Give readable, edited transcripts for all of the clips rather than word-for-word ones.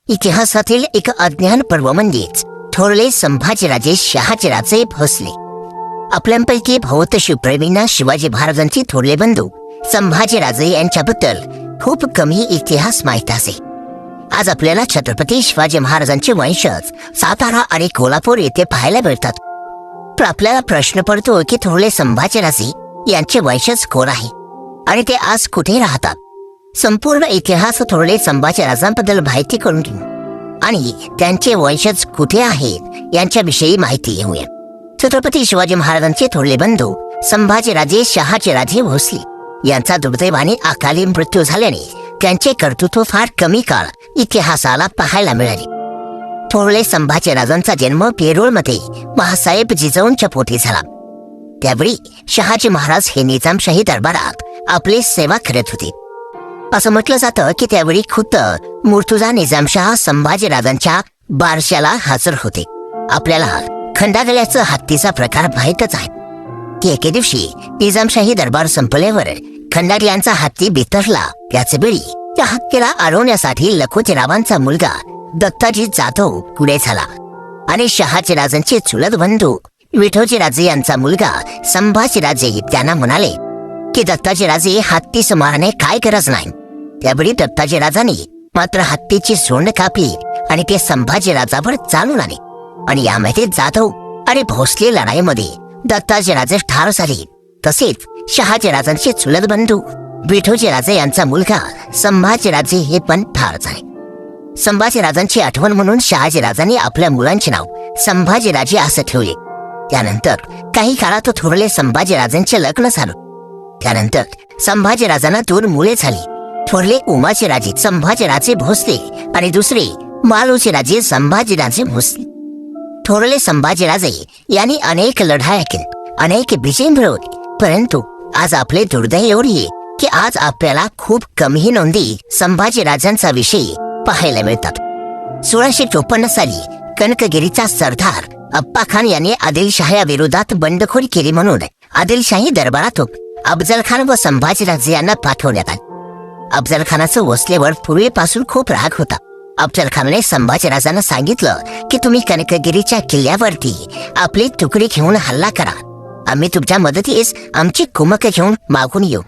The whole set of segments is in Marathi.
इतिहासातील एक अज्ञान पर्व म्हणजेच थोरले संभाजीराजे शहाजीराजे भोसले. आपल्यापैकी भौत शिवप्रेमींना शिवाजी महाराजांचे थोरले बंधू संभाजीराजे यांच्याबद्दल खूप कमी इतिहास माहीत असे. आज आपल्याला छत्रपती शिवाजी महाराजांचे वंशज सातारा आणि कोल्हापूर येथे पाहायला मिळतात. पण आपल्याला प्रश्न पडतो की थोरले संभाजीराजे यांचे वंशज कोण आहे आणि ते आज कुठे राहतात. संपूर्ण इतिहास थोरले संभाजीराजांबद्दल माहिती करून घेऊ आणि त्यांचे वंशज कुठे आहेत यांच्याविषयी माहिती घेऊया. छत्रपती शिवाजी महाराजांचे थोरले बंधू संभाजीराजे शहाजीराजे भोसले यांचा दुर्दैवाने अकाली मृत्यू झाल्याने त्यांचे कर्तृत्व फार कमी काळ इतिहासाला पाहायला मिळाले. थोरले संभाजीराजांचा जन्म पेरूळमध्ये महासाहेब जिजाऊंच्या पोटी झाला. त्यावेळी शहाजी महाराज हे निजामशाही दरबारात आपली सेवा करत होते. असं म्हटलं जातं की त्यावेळी खुद्द मुर्तुजा निजामशाह संभाजीराजांच्या बारशाला हजर होते. आपल्याला खंडागळ्याचा हत्तीचा प्रकार माहीतच आहे की एके दिवशी निजामशाही दरबार संपल्यावर खंडागळ्यांचा हत्ती बिथरला. त्याच वेळी त्या हत्तीला अडवण्यासाठी लखोजीरावांचा मुलगा दत्ताजी जाधव पुढे झाला आणि शहाजीराजांचे चुलत बंधू विठोजीराजे यांचा मुलगा संभाजीराजे त्यांना म्हणाले की दत्ताजीराजे हत्तीस मारणे काय गरज नाही. त्यावेळी दत्ताजीराजांनी मात्र हत्तीची सोंड कापली आणि ते संभाजीराजावर चालून आले आणि यामध्ये जाधव आणि भोसले लढाईमध्ये दत्ताजीराजे ठार झाले. तसेच शहाजीराजांचे चुलत बंधू विठोजीराजे यांचा मुलगा संभाजीराजे हे पण ठार झाले. संभाजीराजांची आठवण म्हणून शहाजीराजांनी आपल्या मुलांचे नाव संभाजीराजे असं ठेवले. त्यानंतर काही काळात थोरले संभाजीराजांचे लग्न झालं. त्यानंतर संभाजीराजांना 2 मुले झाली. थोरले उमाजीराजे संभाजीराजे भोसले आणि दुसरे मालोजीराजे संभाजीराजे भोसले. थोरले संभाजीराजे यांनी अनेक लढाया केल्या, अनेक विजय मिळवले. परंतु आज आपले दुर्दैव एवढे की आज आपल्याला खूप कमी नोंदी संभाजीराजांचा विषय पाहायला मिळतात. 1654 साली कनकगिरीचा सरदार अप्पा खान यांनी आदिलशाह विरोधात बंडखोरी केली म्हणून आदिलशाही दरबारातून अफजल खान व संभाजीराजे यांना पाठवण्यात आले. अफजल खानाचं वसलेवर पूर्वीपासून खूप राग होता. अफजल खानाने संभाजीराजांना सांगितलं की तुम्ही कनकगिरीच्या किल्ल्यावरती आपली तुकडी घेऊन हल्ला करा. आम्ही तुमच्या मदतीस आमची कुमक घेऊन मागून येऊ.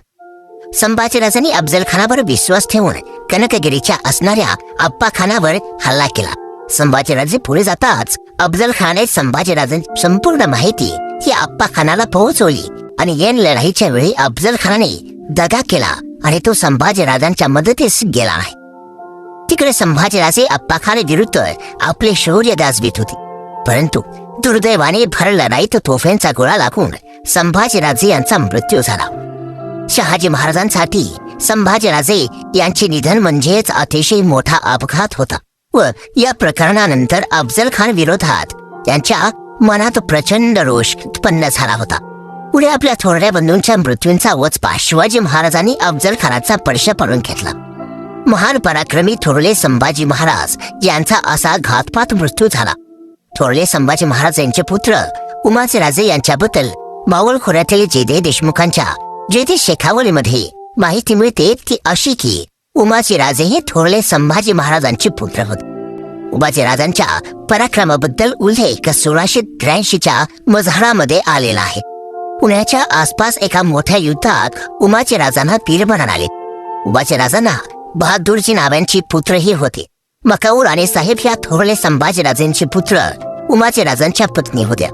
संभाजीराजांनी अफजल खानावर विश्वास ठेवून कनकगिरीच्या असणाऱ्या अप्पा खानावर हल्ला केला. संभाजीराजे पुढे जाताच अफजल खानाने संभाजीराजांची संपूर्ण माहिती ही अप्पा खानाला पोहोचवली आणि या लढाईच्या वेळी अफजल खानाने दगा केला आणि तो संभाजीराजांच्या मदतीस गेला नाही. तिकडे संभाजीराजे अप्पा खान विरुद्ध आपले शौर्य गाजवीत होते. परंतु दुर्दैवाने भर लढाईत तोफांचा गोळा लागून संभाजीराजे यांचा मृत्यू झाला. शहाजी महाराजांसाठी संभाजीराजे यांचे निधन म्हणजेच अतिशय मोठा अपघात होता व या प्रकरणानंतर अफजल खान विरोधात त्यांच्या मनात प्रचंड रोष उत्पन्न झाला होता. पुढे आपल्या थोरल्या बंधूंच्या मृत्यूंचा वचपा शिवाजी महाराजांनी अफजल खानाचा पडशा पडून घेतला. महान पराक्रमी थोरले संभाजी महाराज यांचा असा घातपात मृत्यू झाला. थोरले संभाजी महाराज यांचे पुत्र उमाजीराजे यांच्याबद्दल मावळ खोऱ्यातील जेदे देशमुखांच्या जेदे शेखावलीमध्ये माहिती मिळते ती अशी की उमाजीराजे हे थोरले संभाजी महाराजांचे पुत्र होते. उमाजीराजांच्या पराक्रमाबद्दल उल्लेख 1683च्या मजहरामध्ये आलेला आहे. पुण्याच्या आसपास एका मोठ्या युद्धात उमाजीराजांना वीर मरण आले. उमाजीराजांना बहादूरजी नावांची पुत्रही होते. मकाऊ राणीसाहेब या थोरले संभाजीराजेंचे पुत्र उमाजीराजांच्या पत्नी होत्या.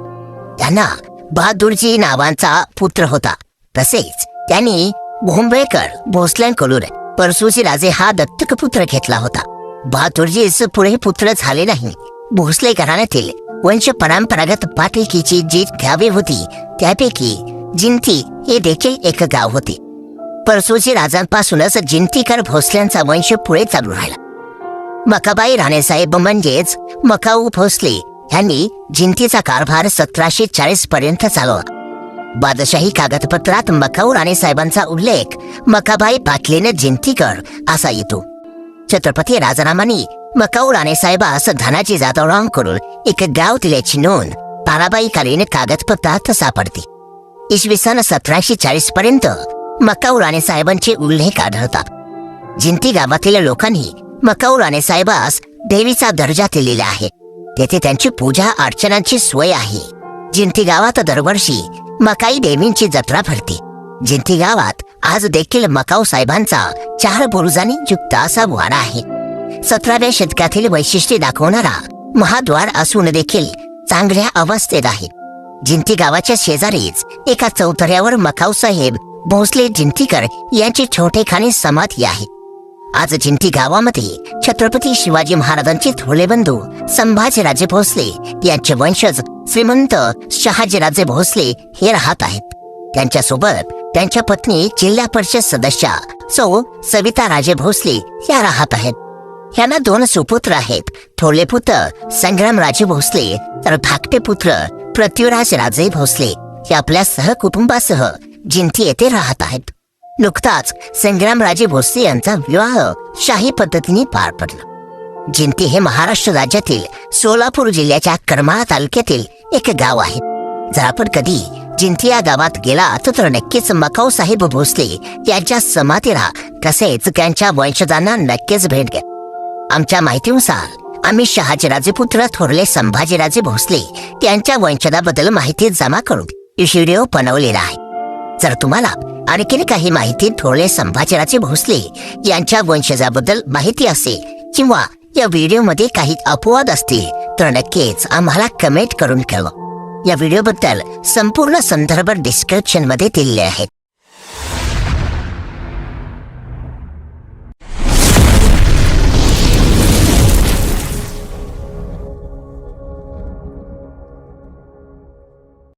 त्यांना बहादूरजी नावांचा पुत्र होता. तसेच त्यांनी भोंबळेकर भोसल्यांकडून परशुजीराजे हा दत्तक पुत्र घेतला होता. बहादूरजीस पुढे पुत्र झाले नाही. भोसले घराण्यातील वंश परंपरागत पाटलकीची जी गावे होती त्यापैकी जिंती हे देखील एक गाव होते. परशुजी राजांपासूनच जिंतीकर भोसल्यांचा वंश पुढे चालू राहिला. मकाबाई राणेसाहेब म्हणजेच मकाऊ भोसले यांनी जिंतीचा कारभार 1740 पर्यंत चालवला. बादशाही कागदपत्रात मकाऊ राणेसाहेबांचा उल्लेख मकाबाई पाटलीने जिंतीकर असा येतो. छत्रपती राजारामांनी मकाऊ राणेसाहेबास धनाजी जाधवरावांकडून एक गाव दिल्याची नोंद ताराबाईकालीन कागदपत्रात सापडते. इसवी सन 1740 पर्यंत मकाऊ राणेसाहेबांचे उल्लेख आढळतात. जिंती गावातील लोकांनी मकाऊ राणेसाहेबास देवीचा दर्जा दिलेला आहे. तेथे त्यांची पूजा अर्चनांची सोय आहे. जिंती गावात दरवर्षी मकाई देवींची जत्रा भरते. जिंती गावात आज देखील मकाऊ साहेबांचा 4 बुरुजांनी युक्त असा वाडा आहे. 17व्या शतकातील वैशिष्ट्ये दाखवणारा महाद्वार असून देखील चांगल्या अवस्थेत आहे. जिंती गावाच्या शेजारीच एका चौतऱ्यावर मकाऊ साहेब भोसले जिंतीकर यांची छोटेखानी समाधी आहे. आज जिंती गावामध्ये छत्रपती शिवाजी महाराजांचे थोरले बंधू संभाजीराजे भोसले यांचे वंशज श्रीमंत शहाजीराजे भोसले हे राहत आहेत. त्यांच्यासोबत त्यांच्या पत्नी जिल्हा परिषद सदस्या सौ सविताराजे भोसले या राहत आहेत. यांना 2 सुपुत्र आहेत. थोरले पुत्र संग्रामराजे भोसले तर धाकटे पुत्र पृथ्वीराज राजे भोसले हे आपल्या सहकुटुंबासह जिंती येथे राहत आहेत. नुकताच संग्रामराजे भोसले यांचा विवाह शाही पद्धतीने पार पडला. जिंती हे महाराष्ट्र राज्यातील सोलापूर जिल्ह्याच्या करमाळा तालुक्यातील एक गाव आहे. जर आपण कधी जिंती या गावात गेला तर नक्कीच मकाऊ साहेब भोसले यांच्या समाधीला तसेच त्यांच्या वंशजांना नक्कीच भेट द्या. आमच्या माहितीनुसार आम्ही शहाजीराजे पुत्र थोरले संभाजीराजे भोसले यांच्या वंशजाबद्दल माहिती जमा करून व्हिडिओ बनवलेला आहे. जर तुम्हाला आणखीन काही माहिती थोरले संभाजीराजे भोसले यांच्या वंशजाबद्दल माहिती असेल किंवा या व्हिडिओमध्ये काही अपवाद असतील तर नक्कीच आम्हाला कमेंट करून कळवा. या व्हिडिओबद्दल संपूर्ण संदर्भ डिस्क्रिप्शन मध्ये दिलेले आहेत.